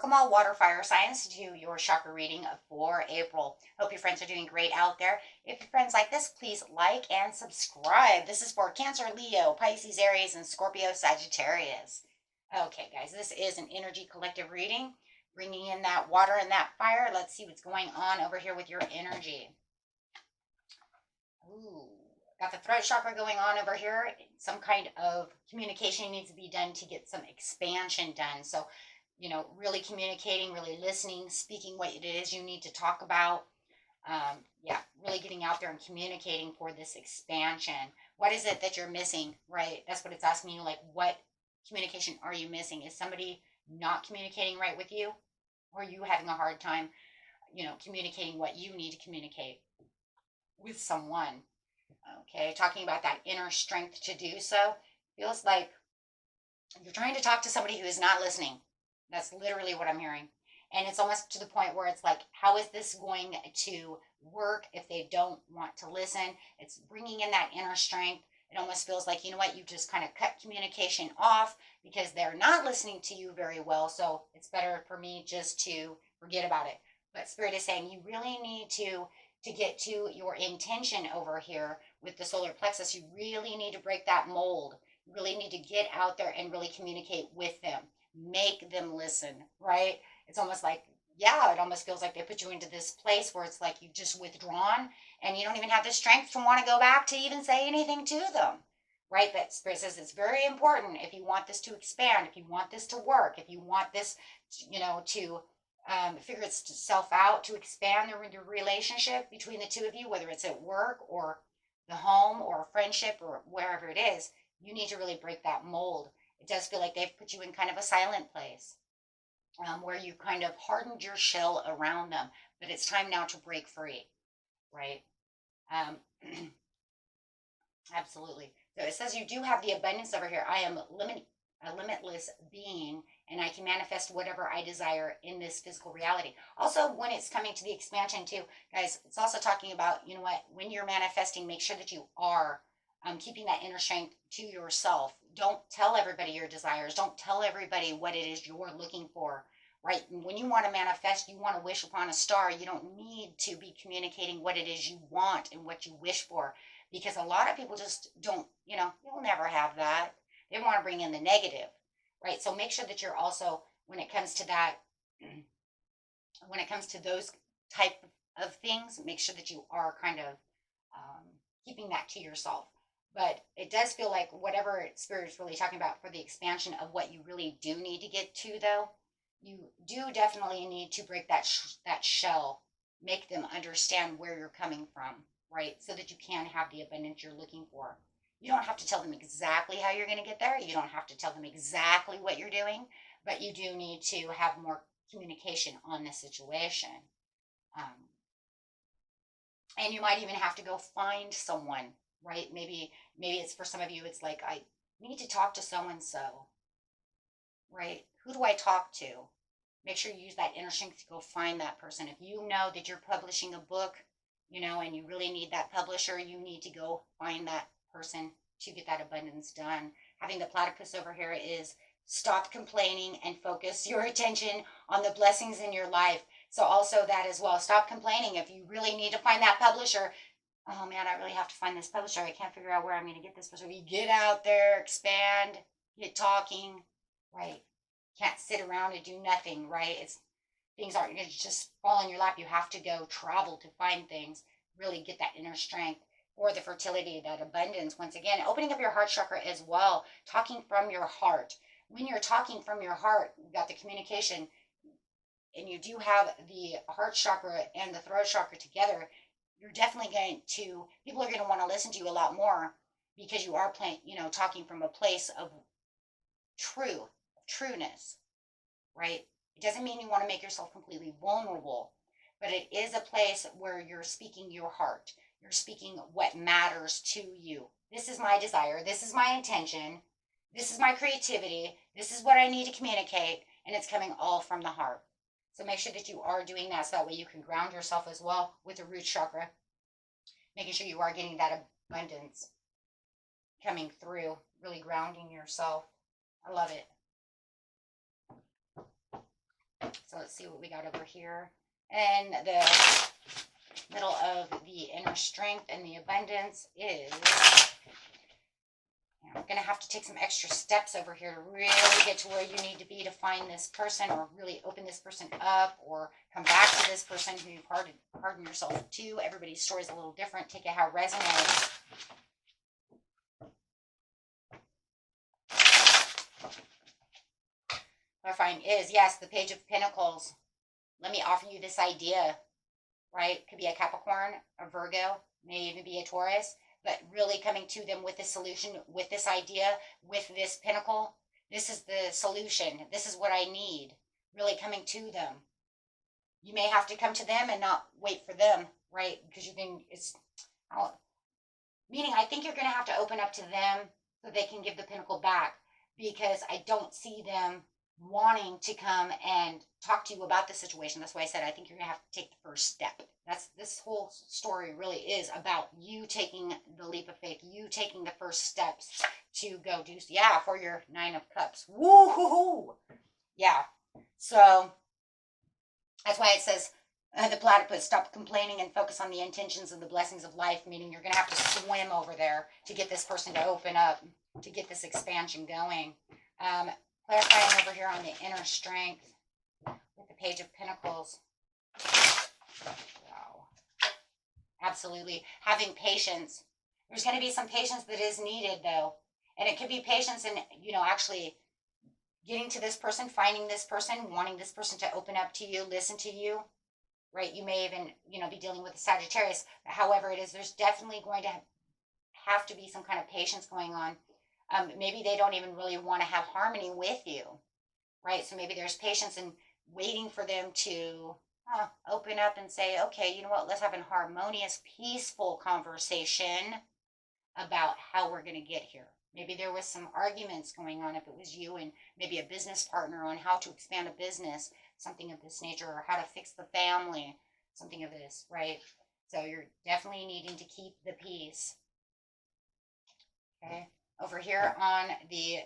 Welcome all water fire signs to your chakra reading for April. Hope your friends are doing great out there. If your friends like this, please like and subscribe. This is for Cancer, Leo, Pisces, Aries, and Scorpio, Sagittarius. Okay, guys, this is an energy collective reading, bringing in that water and that fire. Let's see what's going on over here with your energy. Ooh, got the throat chakra going on over here. Some kind of communication needs to be done to get some expansion done. So, you know, really communicating, really listening, speaking what it is you need to talk about. Yeah, really getting out there and communicating for this expansion. What is it that you're missing, right? That's what it's asking you. Like, what communication are you missing? Is somebody not communicating right with you? Or are you having a hard time, you know, communicating what you need to communicate with someone? Okay, talking about that inner strength to do so. Feels like you're trying to talk to somebody who is not listening. That's literally what I'm hearing. And it's almost to the point where it's like, how is this going to work if they don't want to listen? It's bringing in that inner strength. It almost feels like, you know what, you just kind of cut communication off because they're not listening to you very well. So it's better for me just to forget about it. But Spirit is saying you really need to get to your intention over here with the solar plexus. You really need to break that mold. You really need to get out there and really communicate with them. Make them listen, right? It's almost like, yeah, it almost feels like they put you into this place where it's like you've just withdrawn and you don't even have the strength to want to go back to even say anything to them, right? But Spirit says it's very important if you want this to expand, if you want this to work, if you want this, you know, to figure itself out, to expand the relationship between the two of you, whether it's at work or the home or a friendship or wherever it is, you need to really break that mold. It does feel like they've put you in kind of a silent place where you kind of hardened your shell around them, but it's time now to break free, right? Um, absolutely. So it says you do have the abundance over here. I am a limitless being, and I can manifest whatever I desire in this physical reality. Also, when it's coming to the expansion too, guys, it's also talking about, you know what, when you're manifesting, make sure that you are keeping that inner strength to yourself. Don't tell everybody your desires. Don't tell everybody what it is you're looking for, right? When you want to manifest, you want to wish upon a star. You don't need to be communicating what it is you want and what you wish for, because a lot of people just don't, you know, you'll never have that. They want to bring in the negative, right? So make sure that you're also, when it comes to that, when it comes to those type of things, make sure that you are kind of keeping that to yourself. But it does feel like whatever Spirit is really talking about for the expansion of what you really do need to get to, though, you do definitely need to break that shell, make them understand where you're coming from, right? So that you can have the abundance you're looking for. You don't have to tell them exactly how you're going to get there. You don't have to tell them exactly what you're doing, but you do need to have more communication on the situation. And you might even have to go find someone, right? Maybe it's for some of you, it's like, I need to talk to so-and-so, right? Who do I talk to? Make sure you use that inner strength to go find that person. If you know that you're publishing a book, you know, and you really need that publisher, you need to go find that person to get that abundance done. Having the platypus over here is stop complaining and focus your attention on the blessings in your life. So also that as well. Stop complaining. If you really need to find that publisher, oh man, I really have to find this publisher. I can't figure out where I'm going to get this publisher. You get out there, expand, get talking, right? Can't sit around and do nothing, right? Things aren't going to just fall in your lap. You have to go travel to find things, really get that inner strength for the fertility, that abundance. Once again, opening up your heart chakra as well, talking from your heart. When you're talking from your heart, you've got the communication, and you do have the heart chakra and the throat chakra together, you're definitely going to, people are going to want to listen to you a lot more because you are playing, you know, talking from a place of trueness, right? It doesn't mean you want to make yourself completely vulnerable, but it is a place where you're speaking your heart. You're speaking what matters to you. This is my desire. This is my intention. This is my creativity. This is what I need to communicate. And it's coming all from the heart. So make sure that you are doing that so that way you can ground yourself as well with the root chakra. Making sure you are getting that abundance coming through. Really grounding yourself. I love it. So let's see what we got over here. And the middle of the inner strength and the abundance is, I'm going to have to take some extra steps over here to really get to where you need to be to find this person, or really open this person up, or come back to this person who you've hardened yourself to. Everybody's story is a little different. Take it how it resonates. Clarifying is, yes, the Page of Pentacles. Let me offer you this idea, right? Could be a Capricorn, a Virgo, may even be a Taurus, but really coming to them with a solution, with this idea, with this pentacle. This is the solution. This is what I need. Really coming to them. You may have to come to them and not wait for them, right? Because you think meaning I think you're going to have to open up to them so they can give the pentacle back, because I don't see them wanting to come and talk to you about the situation. That's why I said I think you're gonna have to take the first step. This whole story really is about you taking the leap of faith, you taking the first steps to go do, yeah, for your 9 of Cups. Woo-hoo-hoo! Yeah. So that's why it says the platypus, stop complaining and focus on the intentions and the blessings of life, meaning you're gonna have to swim over there to get this person to open up, to get this expansion going. Clarifying over here on the inner strength with the Page of Pentacles. Wow. Absolutely. Having patience. There's going to be some patience that is needed, though. And it could be patience in, actually getting to this person, finding this person, wanting this person to open up to you, listen to you, right? You may even, be dealing with a Sagittarius. However it is, there's definitely going to have to be some kind of patience going on. Maybe they don't even really want to have harmony with you, right? So maybe there's patience in waiting for them to open up and say, okay, you know what, let's have a harmonious, peaceful conversation about how we're going to get here. Maybe there was some arguments going on if it was you and maybe a business partner on how to expand a business, something of this nature, or how to fix the family, something of this, right? So you're definitely needing to keep the peace. Okay. Over here on the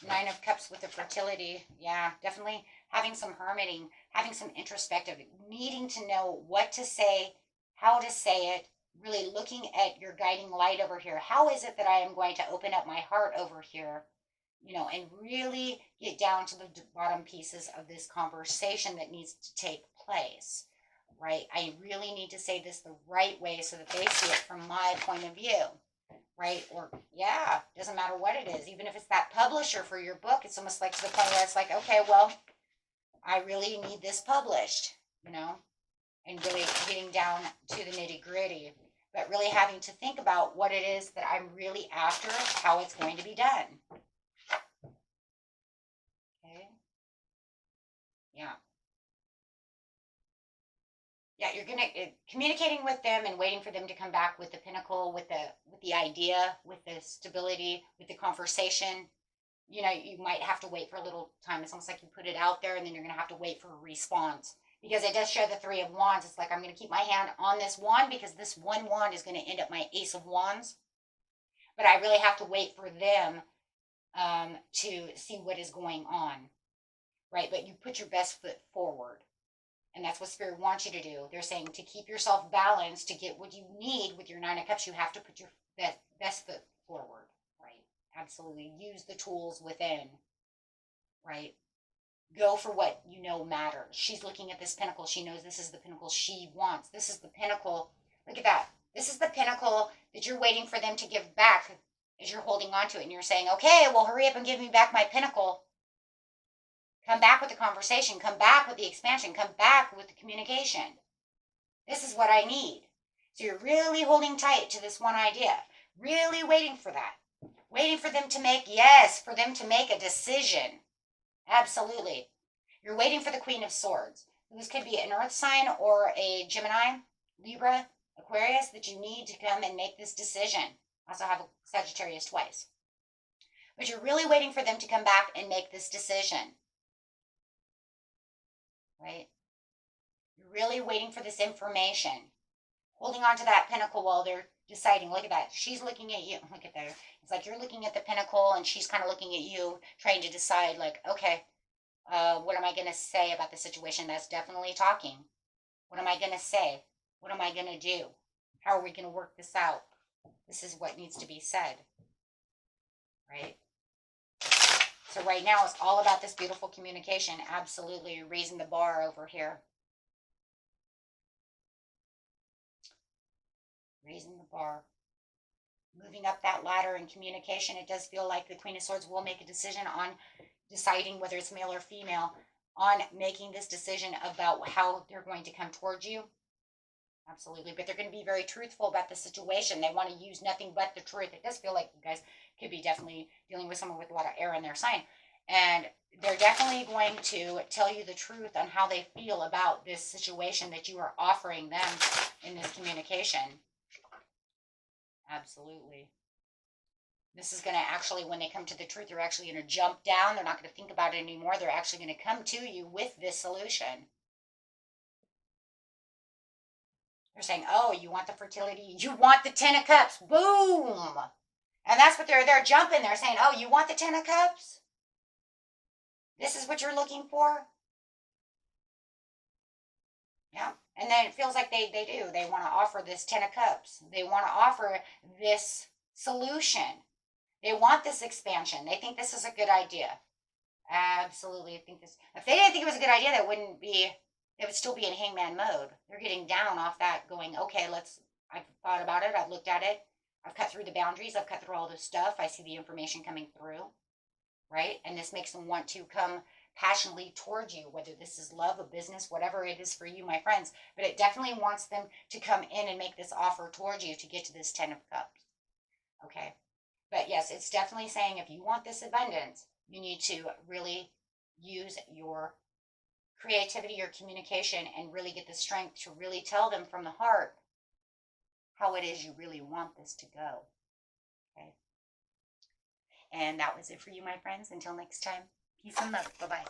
9 of Cups with the fertility, yeah, definitely having some hermiting, having some introspective, needing to know what to say, how to say it, really looking at your guiding light over here. How is it that I am going to open up my heart over here, and really get down to the bottom pieces of this conversation that needs to take place, right? I really need to say this the right way so that they see it from my point of view. Right? Or, yeah, doesn't matter what it is. Even if it's that publisher for your book, it's almost like to the point where it's like, okay, well, I really need this published, and really getting down to the nitty gritty, but really having to think about what it is that I'm really after, how it's going to be done. Okay. Yeah. Yeah, you're communicating with them and waiting for them to come back with the pinnacle, with the idea, with the stability, with the conversation. You might have to wait for a little time. It's almost like you put it out there and then you're going to have to wait for a response, because it does show the 3 of Wands. It's like I'm going to keep my hand on this wand because this one wand is going to end up my Ace of Wands. But I really have to wait for them to see what is going on, right? But you put your best foot forward. And that's what Spirit wants you to do. They're saying to keep yourself balanced, to get what you need with your 9 of Cups, you have to put your best foot forward, right? Absolutely. Use the tools within, right? Go for what you know matters. She's looking at this pinnacle. She knows this is the pinnacle she wants. This is the pinnacle. Look at that. This is the pinnacle that you're waiting for them to give back as you're holding on to it. And you're saying, okay, well, hurry up and give me back my pinnacle. Come back with the conversation. Come back with the expansion. Come back with the communication. This is what I need. So you're really holding tight to this one idea. Really waiting for that. Waiting for them to make a decision. Absolutely. You're waiting for the Queen of Swords. This could be an Earth sign or a Gemini, Libra, Aquarius that you need to come and make this decision. I also have a Sagittarius twice. But you're really waiting for them to come back and make this decision. Right? You're really waiting for this information. Holding on to that pinnacle while they're deciding. Look at that. She's looking at you. Look at that. It's like you're looking at the pinnacle and she's kind of looking at you, trying to decide, like, okay, What am I going to say about the situation? That's definitely talking. What am I going to say? What am I going to do? How are we going to work this out? This is what needs to be said, right? So right now it's all about this beautiful communication. Absolutely raising the bar over here. Raising the bar. Moving up that ladder in communication. It does feel like the Queen of Swords will make a decision on deciding whether it's male or female, on making this decision about how they're going to come towards you. Absolutely. But they're going to be very truthful about the situation. They want to use nothing but the truth. It does feel like you guys could be definitely dealing with someone with a lot of air in their sign. And they're definitely going to tell you the truth on how they feel about this situation that you are offering them in this communication. Absolutely. This is going to actually, when they come to the truth, they're actually going to jump down. They're not going to think about it anymore. They're actually going to come to you with this solution. They're saying, oh, you want the fertility? You want the 10 of Cups. Boom. And that's what they're jumping. They're saying, oh, you want the 10 of Cups? This is what you're looking for? Yeah. And then it feels like they do. They want to offer this 10 of Cups. They want to offer this solution. They want this expansion. They think this is a good idea. Absolutely. I think this. If they didn't think it was a good idea, it would still be in hangman mode. They're getting down off that, going, okay, I've thought about it. I've looked at it. I've cut through the boundaries. I've cut through all this stuff. I see the information coming through, right? And this makes them want to come passionately towards you, whether this is love, a business, whatever it is for you, my friends. But it definitely wants them to come in and make this offer towards you to get to this 10 of Cups. Okay. But yes, it's definitely saying if you want this abundance, you need to really use your creativity, your communication, and really get the strength to really tell them from the heart how it is you really want this to go. Okay. And that was it for you, my friends. Until next time, peace and love. Bye-bye.